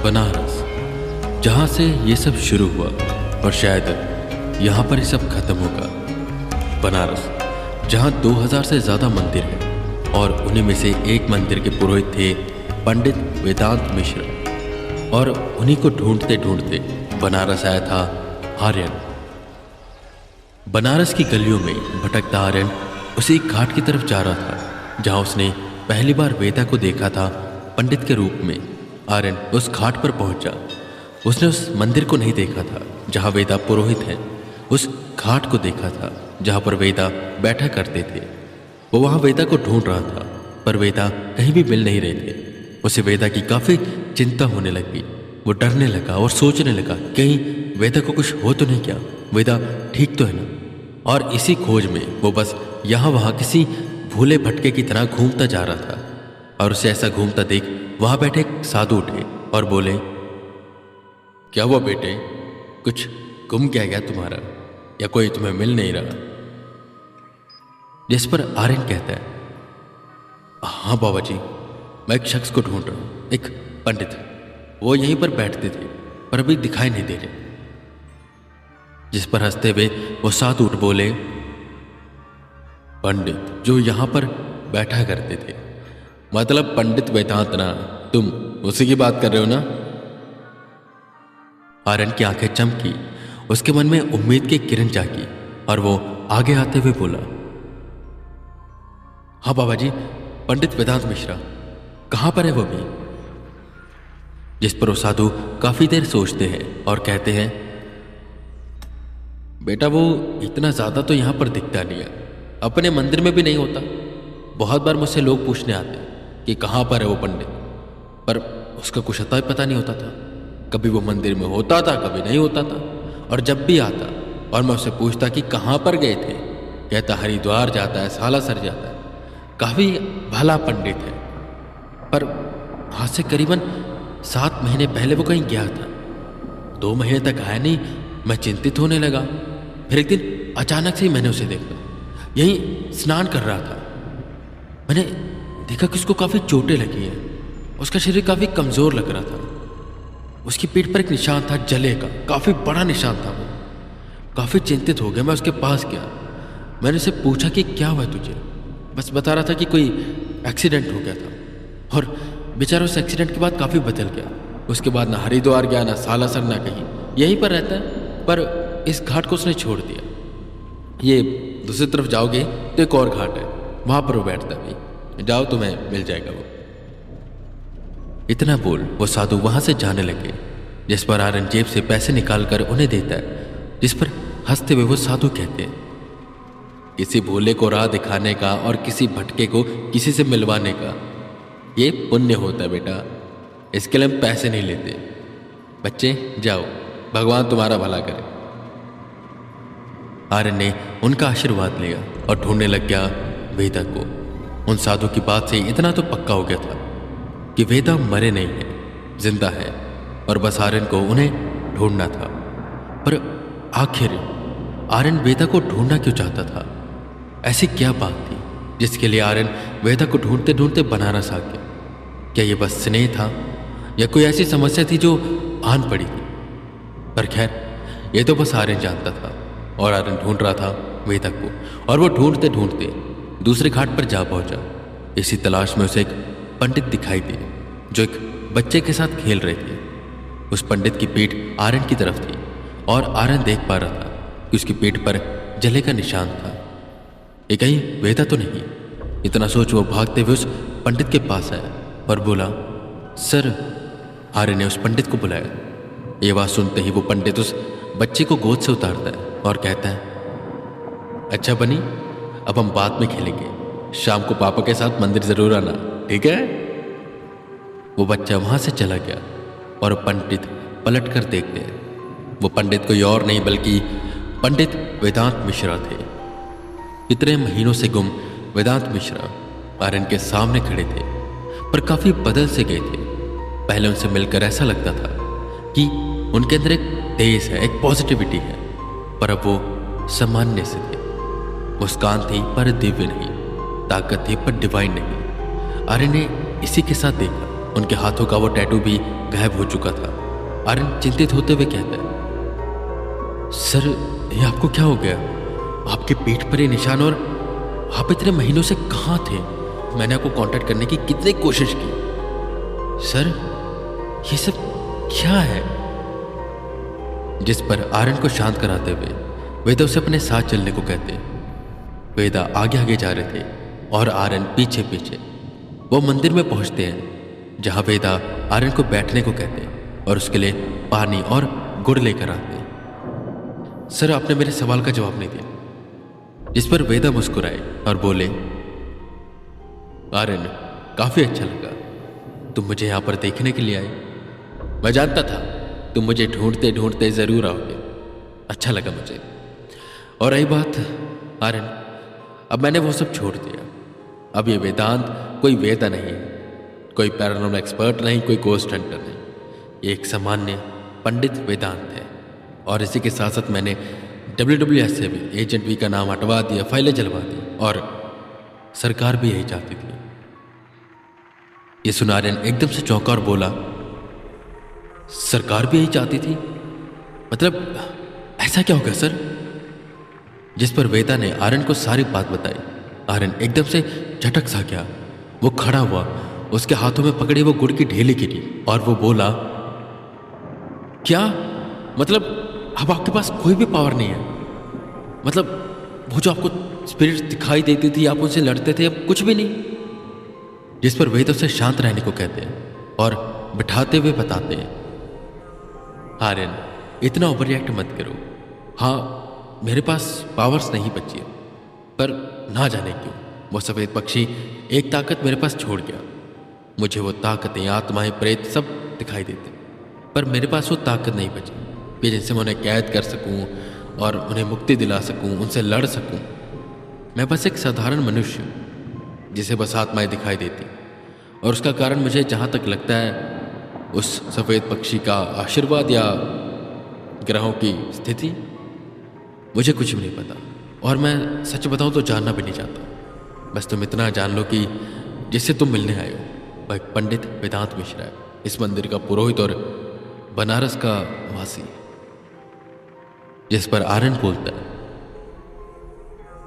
बनारस, जहाँ से ये सब शुरू हुआ और शायद यहाँ पर ये सब खत्म होगा। बनारस, जहाँ 2000 से ज़्यादा मंदिर हैं और उन्हीं में से एक मंदिर के पुरोहित थे पंडित वेदांत मिश्र, और उन्हीं को ढूंढते ढूंढते बनारस आया था आर्यन। बनारस की गलियों में भटकता आर्यन उसी घाट की तरफ जा रहा था जहाँ उसने पहली बार वेदा को देखा था पंडित के रूप में। आर्यन उस घाट पर पहुंचा। उसने उस मंदिर को नहीं देखा था जहाँ वेदा पुरोहित हैं, उस घाट को देखा था जहाँ पर वेदा बैठा करते थे। वो वहाँ वेदा को ढूंढ रहा था, पर वेदा कहीं भी मिल नहीं रहे थे। उसे वेदा की काफ़ी चिंता होने लगी। वो डरने लगा और सोचने लगा कहीं वेदा को कुछ हो तो नहीं, क्या वेदा ठीक तो है ना। और इसी खोज में वो बस यहाँ वहाँ किसी भूले भटके की तरह घूमता जा रहा था। और उसे ऐसा घूमता देख वहाँ बैठे एक साधु उठे और बोले, क्या हुआ बेटे, कुछ गुम क्या तुम्हारा, या कोई तुम्हें मिल नहीं रहा? जिस पर आर्यन कहता है, हाँ बाबा जी, मैं एक शख्स को ढूंढ रहा हूँ, एक पंडित। वो यहीं पर बैठते थे पर अभी दिखाई नहीं दे रहे। जिस पर हंसते हुए वो साधु उठ बोले, पंडित जो यहाँ पर बैठा करते थे, मतलब पंडित वेदांत ना, तुम उसी की बात कर रहे हो ना? आर्यन की आंखें चमकी, उसके मन में उम्मीद की किरण जागी और वो आगे आते हुए बोला, हाँ बाबा जी, पंडित वेदांत मिश्रा, कहाँ पर है वो भी? जिस पर वो साधु काफी देर सोचते हैं और कहते हैं, बेटा वो इतना ज्यादा तो यहाँ पर दिखता नहीं है, अपने मंदिर में भी नहीं होता। बहुत बार मुझसे लोग पूछने आते कि कहाँ पर है वो पंडित, पर उसका कुछ पता नहीं होता था। कभी वो मंदिर में होता था, कभी नहीं होता था। और जब भी आता और मैं उससे पूछता कि कहाँ पर गए थे, कहता हरिद्वार जाता है, सालासर जाता है। काफ़ी भला पंडित है, पर आज से करीबन 7 महीने पहले वो कहीं गया था। 2 महीने तक आया नहीं। मैं चिंतित होने लगा। फिर एक दिन अचानक से ही मैंने उसे देखा, यहीं स्नान कर रहा था। मैंने देखा कि उसको काफ़ी चोटें लगी हैं, उसका शरीर काफ़ी कमज़ोर लग रहा था। उसकी पीठ पर एक निशान था जले का, काफ़ी बड़ा निशान था वो। काफ़ी चिंतित हो गया। मैं उसके पास गया, मैंने उसे पूछा कि क्या हुआ तुझे? बस बता रहा था कि कोई एक्सीडेंट हो गया था, और बेचारा उस एक्सीडेंट के बाद काफ़ी बदल गया। उसके बाद ना हरिद्वार गया, ना सालासर, ना कहीं, यहीं पर रहता है। पर इस घाट को उसने छोड़ दिया। ये दूसरी तरफ जाओगे तो एक और घाट है, वहाँ पर वो बैठता है, भी जाओ तुम्हें मिल जाएगा वो। इतना बोल वो साधु वहाँ से जाने लगे। जिस पर आर्यन जेब से पैसे निकालकर उन्हें देता है। जिस पर हंसते हुए वो साधु कहते हैं, किसी भूले को राह दिखाने का और किसी भटके को किसी से मिलवाने का ये पुण्य होता है बेटा, इसके लिए हम पैसे नहीं लेते। बच्चे जाओ, भगवान तुम्हारा भला करे। आर्यन ने उनका आशीर्वाद लिया और ढूंढने लग गया वेदा को। उन साधु की बात से इतना तो पक्का हो गया था कि वेदा मरे नहीं है, जिंदा है, और बस आर्यन को उन्हें ढूंढना था। पर आखिर आर्यन वेदा को ढूंढना क्यों चाहता था? ऐसी क्या बात थी जिसके लिए आर्यन वेदा को ढूंढते ढूंढते बनारस आ गया? क्या ये बस स्नेह था, या कोई ऐसी समस्या थी जो आन पड़ी थी? पर खैर, ये तो बस आर्यन जानता था। और आर्यन ढूंढ रहा था वेदा को, और वो ढूंढते ढूंढते दूसरे घाट पर जा पहुंचा। इसी तलाश में उसे एक पंडित दिखाई दिए जो एक बच्चे के साथ खेल रहे थे। उस पंडित की पीठ आर्यन की तरफ थी, और आर्यन देख पा रहा था कि उसकी पीठ पर जले का निशान था। ये कहीं वेदा तो नहीं? इतना सोच वो भागते हुए उस पंडित के पास आया और बोला, सर। आर्यन ने उस पंडित को बुलाया। ये बात सुनते ही वो पंडित उस बच्चे को गोद से उतारता है और कहता है, अच्छा बनी, अब हम बाद में खेलेंगे, शाम को पापा के साथ मंदिर जरूर आना, ठीक है? वो बच्चा वहां से चला गया और पंडित पलट कर देखते हैं। वो पंडित कोई और नहीं बल्कि पंडित वेदांत मिश्रा थे। इतने महीनों से गुम वेदांत मिश्रा आर्यन के सामने खड़े थे, पर काफी बदल से गए थे। पहले उनसे मिलकर ऐसा लगता था कि उनके अंदर एक तेज है, एक पॉजिटिविटी है, पर अब वो सामान्य से थे। मुस्कान थी पर दिव्य नहीं, ताकत थी पर डिवाइन नहीं। आर्यन ने इसी के साथ देखा उनके हाथों का वो टैटू भी गायब हो चुका था। आर्यन चिंतित होते हुए कहता है, सर ये आपको क्या हो गया? आपके पीठ पर ये निशान, और आप इतने महीनों से कहाँ थे? मैंने आपको कांटेक्ट करने की कितनी कोशिश की। सर ये सब क्या है? जिस पर आर्यन को शांत कराते हुए वेदा उसे अपने साथ चलने को कहते। वेदा आगे आगे जा रहे थे और आर्यन पीछे पीछे। वो मंदिर में पहुंचते हैं जहां वेदा आर्यन को बैठने को कहते और उसके लिए पानी और गुड़ लेकर आते। सर आपने मेरे सवाल का जवाब नहीं दिया। जिस पर वेदा मुस्कुराए और बोले, आर्यन काफी अच्छा लगा, तुम मुझे यहां पर देखने के लिए आए। मैं जानता था तुम मुझे ढूंढते ढूंढते जरूर आओगे। अच्छा लगा मुझे। और रही बात आर्यन, अब मैंने वो सब छोड़ दिया। अब ये वेदांत कोई वेदा नहीं है, कोई पैरानॉर्मल एक्सपर्ट नहीं, कोई गोस्ट हंटर नहीं। ये एक सामान्य पंडित वेदांत है। और इसी के साथ साथ मैंने WWS से भी एजेंट वी का नाम हटवा दिया, फाइलें जलवा दी, और सरकार भी यही चाहती थी। ये सुन आर्यन एकदम से चौंका और बोला, सरकार भी यही चाहती थी? मतलब ऐसा क्या हो गया सर? जिस पर वेदा ने आर्यन को सारी बात बताई। आर्यन एकदम से झटक सा गया। वो खड़ा हुआ, उसके हाथों में पकड़ी वो गुड़ की ढेली गिरी और वो बोला, क्या मतलब अब आपके पास कोई भी पावर नहीं है? मतलब वो जो आपको स्पिरिट दिखाई देती थी, आप उनसे लड़ते थे, अब कुछ भी नहीं? जिस पर वेद उसे शांत रहने को कहते हैं और बिठाते हुए बताते हैं, आर्यन इतना ओवर रिएक्ट मत करो। हाँ मेरे पास पावर्स नहीं बची है, पर ना जाने क्यों वो सफ़ेद पक्षी एक ताकत मेरे पास छोड़ गया। मुझे वो ताकतें, आत्माएं, प्रेत सब दिखाई देते, पर मेरे पास वो ताकत नहीं बची कि जिनसे मैं उन्हें कैद कर सकूं और उन्हें मुक्ति दिला सकूं, उनसे लड़ सकूं। मैं बस एक साधारण मनुष्य हूं जिसे बस आत्माएं दिखाई देती, और उसका कारण मुझे जहाँ तक लगता है उस सफ़ेद पक्षी का आशीर्वाद या ग्रहों की स्थिति। मुझे कुछ भी नहीं पता, और मैं सच बताऊं तो जानना भी नहीं चाहता। बस तुम इतना जान लो कि जिससे तुम मिलने आए हो वह एक पंडित वेदांत मिश्रा है, इस मंदिर का पुरोहित और बनारस का वासी। जिस पर आर्यन बोलता है,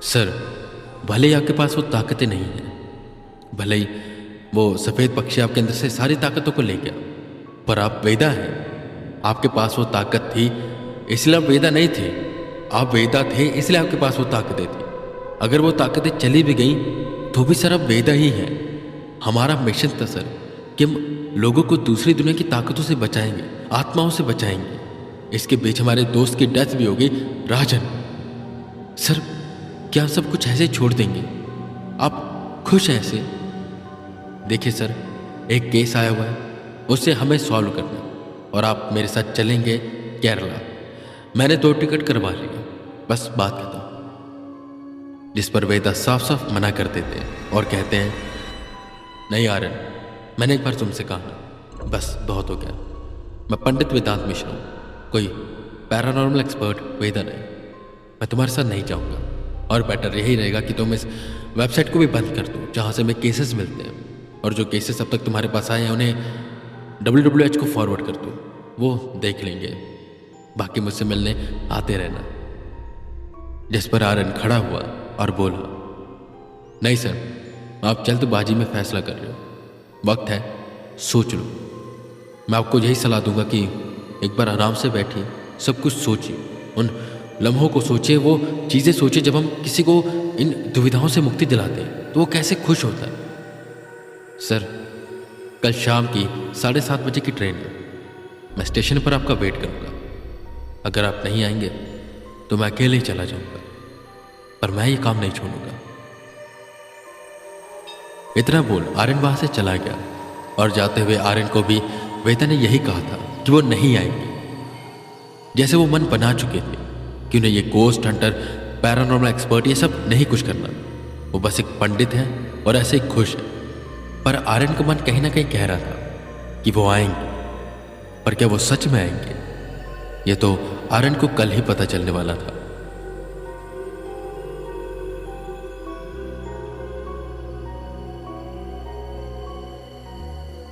सर भले ही आपके पास वो ताकतें नहीं हैं, भले ही वो सफ़ेद पक्षी आपके अंदर से सारी ताकतों को ले गया, पर आप वेदा हैं। आपके पास वो ताकत थी इसलिए आप वेदा नहीं थे, आप वेदा थे इसलिए आपके पास वो ताकतें थी। अगर वो ताकतें चली भी गई तो भी सर अब वेदा ही है। हमारा मिशन था सर कि हम लोगों को दूसरी दुनिया की ताकतों से बचाएंगे, आत्माओं से बचाएंगे। इसके बीच हमारे दोस्त की डेथ भी होगी, राजन। सर क्या सब कुछ ऐसे छोड़ देंगे? आप खुश हैं ऐसे? देखिए सर, एक केस आया हुआ है, उसे हमें सॉल्व करना, और आप मेरे साथ चलेंगे केरला। मैंने 2 टिकट करवा लिया, बस बात खत्म। जिस पर वेदा साफ साफ मना कर देते हैं और कहते हैं, नहीं आर्यन, मैंने एक बार तुमसे कहा ना, बस बहुत हो गया। मैं पंडित वेदांत मिश्रा हूँ, कोई पैरानॉर्मल एक्सपर्ट वेदा नहीं। मैं तुम्हारे साथ नहीं जाऊँगा, और बेटर यही रहेगा कि तुम इस वेबसाइट को भी बंद कर दो जहाँ से हमें केसेस मिलते हैं, और जो केसेस अब तक तुम्हारे पास आए हैं उन्हें WWH को फॉरवर्ड कर दो, वो देख लेंगे। बाकी मुझसे मिलने आते रहना। जिस पर आर्यन खड़ा हुआ और बोला, नहीं सर, आप जल्दबाजी में फैसला कर रहे हो, वक्त है सोच लो। मैं आपको यही सलाह दूंगा कि एक बार आराम से बैठिए, सब कुछ सोचिए, उन लम्हों को सोचिए, वो चीज़ें सोचिए जब हम किसी को इन दुविधाओं से मुक्ति दिलाते हैं तो वो कैसे खुश होता है। सर कल शाम की 7:30 बजे की ट्रेन है, मैं स्टेशन पर आपका वेट करूंगा। अगर आप नहीं आएंगे तो मैं अकेले ही चला जाऊंगा, पर मैं ये काम नहीं छोड़ूंगा। इतना बोल आर्यन वहां से चला गया, और जाते हुए आर्यन को भी वेदा ने यही कहा था कि वो नहीं आएंगे। जैसे वो मन बना चुके थे कि उन्हें ये गोस्ट हंटर, पैरानॉर्मल एक्सपर्ट, ये सब नहीं कुछ करना। वो बस एक पंडित है और ऐसे ही खुश है। पर आर्यन का मन कहीं ना कहीं कह रहा था कि वो आएंगे, पर क्या वो सच में आएंगे? ये तो आर्यन को कल ही पता चलने वाला था।